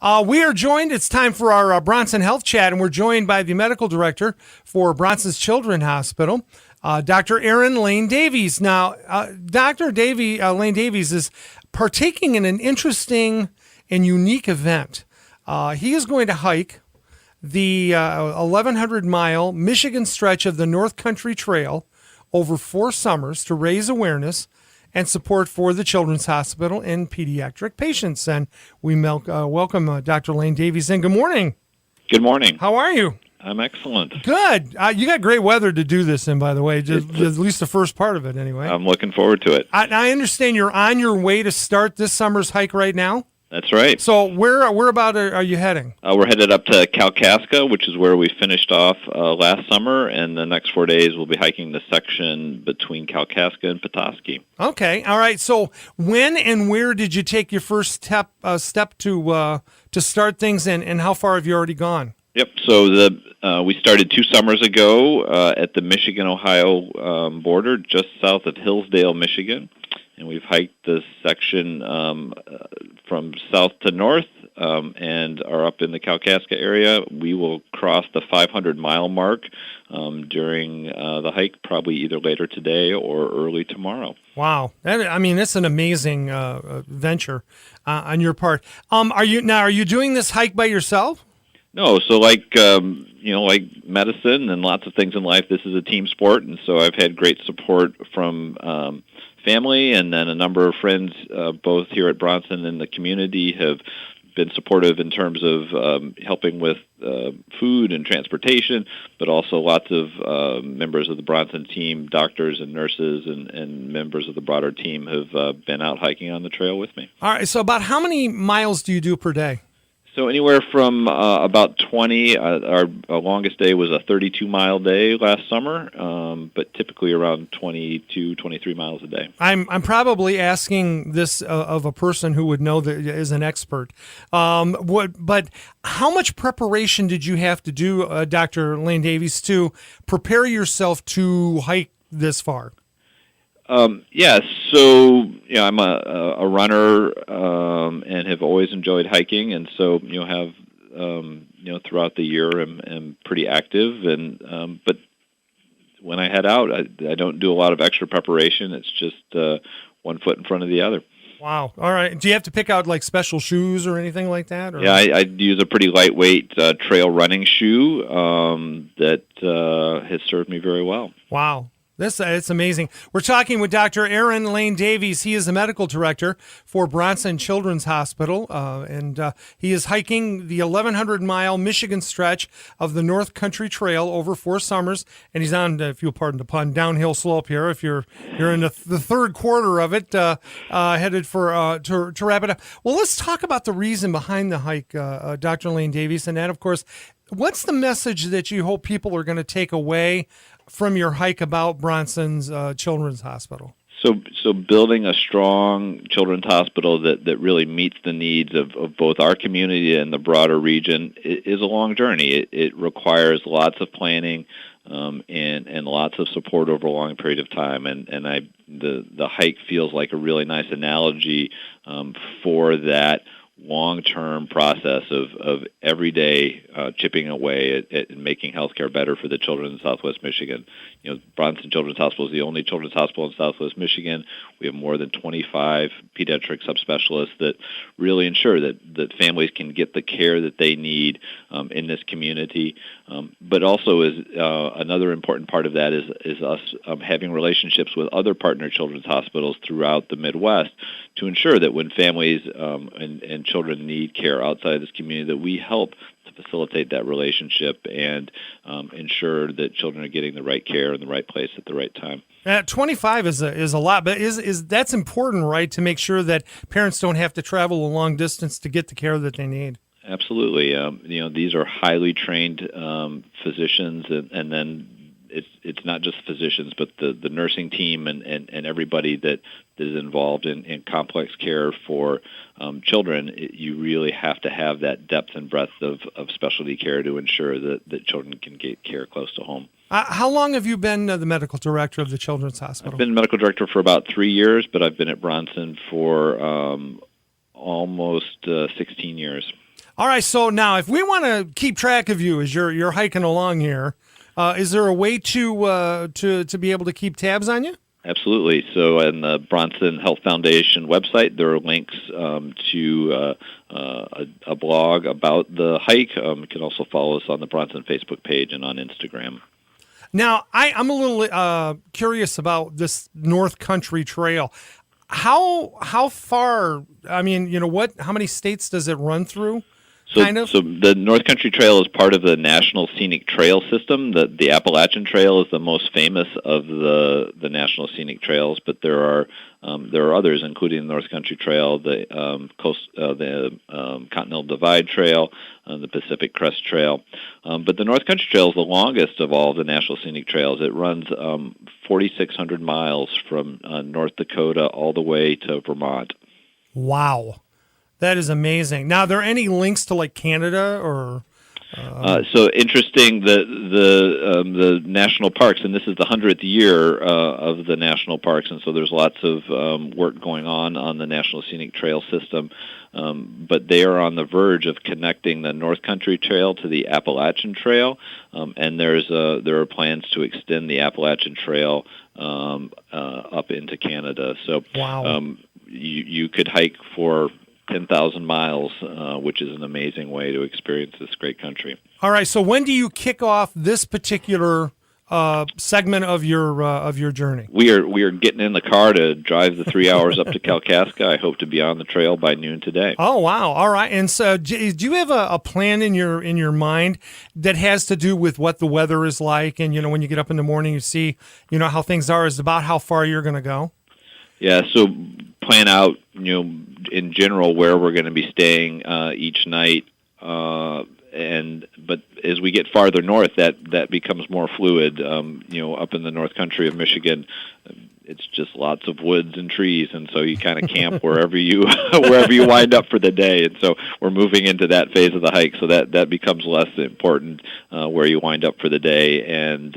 We are joined. It's time for our Bronson Health Chat, and we're joined by the medical director for Bronson's Children's Hospital, Dr. Aaron Lane Davies. Now, Lane Davies is partaking in an interesting and unique event. He is going to hike the 1,100-mile Michigan stretch of the North Country Trail over 4 summers to raise awareness and support for the Children's Hospital and pediatric patients. And we welcome Dr. Lane Davies in. Good morning. Good morning. How are you? I'm excellent. Good. You got great weather to do this in, by the way, at least the first part of it anyway. I'm looking forward to it. I understand you're on your way to start this summer's hike right now? That's right. So where about are you heading? We're headed up to Kalkaska, which is where we finished off last summer, and the next 4 days we'll be hiking the section between Kalkaska and Petoskey. Okay. All right. So when and where did you take your first step to start things, and how far have you already gone? Yep. So we started 2 summers ago at the Michigan-Ohio border, just south of Hillsdale, Michigan. And we've hiked this section from south to north and are up in the Kalkaska area. We will cross the 500-mile mark during the hike, probably either later today or early tomorrow. Wow. It's an amazing venture on your part. Are you doing this hike by yourself? No, so like medicine and lots of things in life, this is a team sport, and so I've had great support from family, and then a number of friends, both here at Bronson and the community, have been supportive in terms of helping with food and transportation, but also lots of members of the Bronson team, doctors and nurses and members of the broader team have been out hiking on the trail with me. All right, so about how many miles do you do per day? So anywhere from about 20. Our longest day was a 32-mile day last summer, but typically around 22, 23 miles a day. I'm probably asking this of a person who would know that is an expert. But how much preparation did you have to do, Dr. Lane Davies, to prepare yourself to hike this far? So I'm a runner and have always enjoyed hiking, and so have throughout the year am pretty active. And but when I head out, I don't do a lot of extra preparation. It's just one foot in front of the other. Wow. All right. Do you have to pick out like special shoes or anything like that? Or? Yeah, I use a pretty lightweight trail running shoe that has served me very well. Wow. It's amazing. We're talking with Dr. Aaron Lane Davies. He is the medical director for Bronson Children's Hospital, and he is hiking the 1,100-mile Michigan stretch of the North Country Trail over 4 summers, and he's on, if you'll pardon the pun, downhill slope here. If you're in the third quarter of it, headed for to wrap it up. Well, let's talk about the reason behind the hike, Dr. Lane Davies, and that, of course, what's the message that you hope people are going to take away from your hike about Bronson's Children's Hospital? So building a strong children's hospital that really meets the needs of both our community and the broader region is a long journey. It requires lots of planning and lots of support over a long period of time. And the hike feels like a really nice analogy for that long-term process of every day chipping away at making healthcare better for the children in Southwest Michigan. Bronson Children's Hospital is the only children's hospital in Southwest Michigan. We have more than 25 pediatric subspecialists that really ensure that families can get the care that they need in this community. But also is another important part of that is us having relationships with other partner children's hospitals throughout the Midwest to ensure that when families and children need care outside this community, that we help to facilitate that relationship and ensure that children are getting the right care in the right place at the right time. 25 is a lot, but is that's important, right? To make sure that parents don't have to travel a long distance to get the care that they need. Absolutely. These are highly trained physicians, and then it's not just physicians, but the nursing team and everybody that is involved in complex care for children. You really have to have that depth and breadth of specialty care to ensure that children can get care close to home. How long have you been the medical director of the Children's Hospital? I've been medical director for about 3 years, but I've been at Bronson for almost 16 years. All right. So now, if we want to keep track of you as you're hiking along here, is there a way to be able to keep tabs on you? Absolutely. So on the Bronson Health Foundation website, there are links to a blog about the hike. You can also follow us on the Bronson Facebook page and on Instagram. Now, I'm a little curious about this North Country Trail. How far? I mean, how many states does it run through? So the North Country Trail is part of the National Scenic Trail System. The Appalachian Trail is the most famous of the National Scenic Trails, but there are others, including the North Country Trail, the Continental Divide Trail, the Pacific Crest Trail. But the North Country Trail is the longest of all the National Scenic Trails. It runs 4,600 miles from North Dakota all the way to Vermont. Wow. That is amazing. Now, are there any links to like Canada or? So interesting. The national parks, and this is the 100th year of the national parks, and so there's lots of work going on the National Scenic Trail System. But they are on the verge of connecting the North Country Trail to the Appalachian Trail, and there are plans to extend the Appalachian Trail up into Canada. So wow. You could hike for 10,000 miles, which is an amazing way to experience this great country. All right. So when do you kick off this particular segment of your journey? We are getting in the car to drive the 3 hours up to Kalkaska. I hope to be on the trail by noon today. Oh wow! All right. And so, do you have a plan in your mind that has to do with what the weather is like, and when you get up in the morning, you see how things are, is about how far you're going to go? Yeah. So plan out, in general where we're going to be staying each night, but as we get farther north, that becomes more fluid. Up in the North Country of Michigan, it's just lots of woods and trees, and so you kind of camp wherever you wind up for the day. And so we're moving into that phase of the hike, so that becomes less important where you wind up for the day, and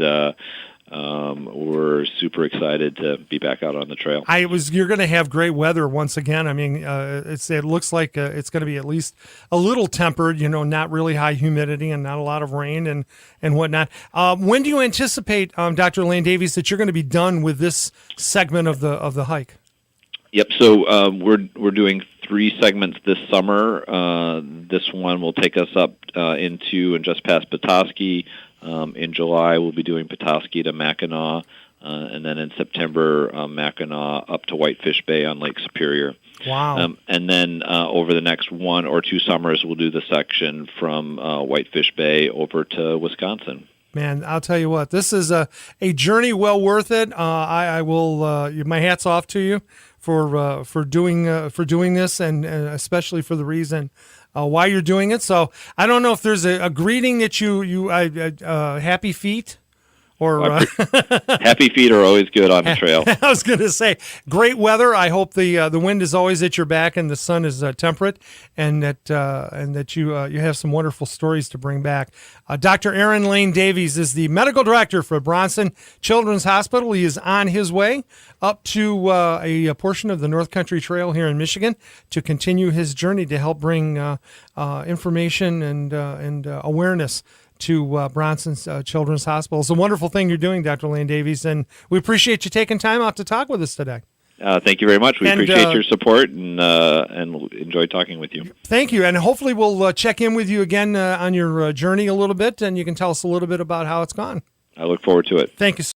we're super excited to be back out on the trail. You're going to have great weather once again. I mean, it looks like it's going to be at least a little tempered, not really high humidity and not a lot of rain and whatnot. When do you anticipate, Dr. Elaine Davies, that you're going to be done with this segment of the hike? Yep. So we're doing 3 segments this summer. This one will take us up into and just past Petoskey. In July, we'll be doing Petoskey to Mackinac, and then in September, Mackinac up to Whitefish Bay on Lake Superior. Wow. And then over the next 1 or 2 summers, we'll do the section from Whitefish Bay over to Wisconsin. Man, I'll tell you what, this is a journey well worth it. I will. My hat's off to you for doing this, and especially for the reason why you're doing it. So I don't know if there's a greeting that you happy feet. Or happy feet are always good on the trail. I was going to say, great weather. I hope the wind is always at your back and the sun is temperate, and that you have some wonderful stories to bring back. Dr. Aaron Lane Davies is the medical director for Bronson Children's Hospital. He is on his way up to a portion of the North Country Trail here in Michigan to continue his journey to help bring information and awareness to Bronson's Children's Hospital. It's a wonderful thing you're doing, Dr. Lane Davies, and we appreciate you taking time out to talk with us today. Thank you very much. We appreciate your support and enjoy talking with you. Thank you, and hopefully we'll check in with you again on your journey a little bit, and you can tell us a little bit about how it's gone. I look forward to it. Thank you.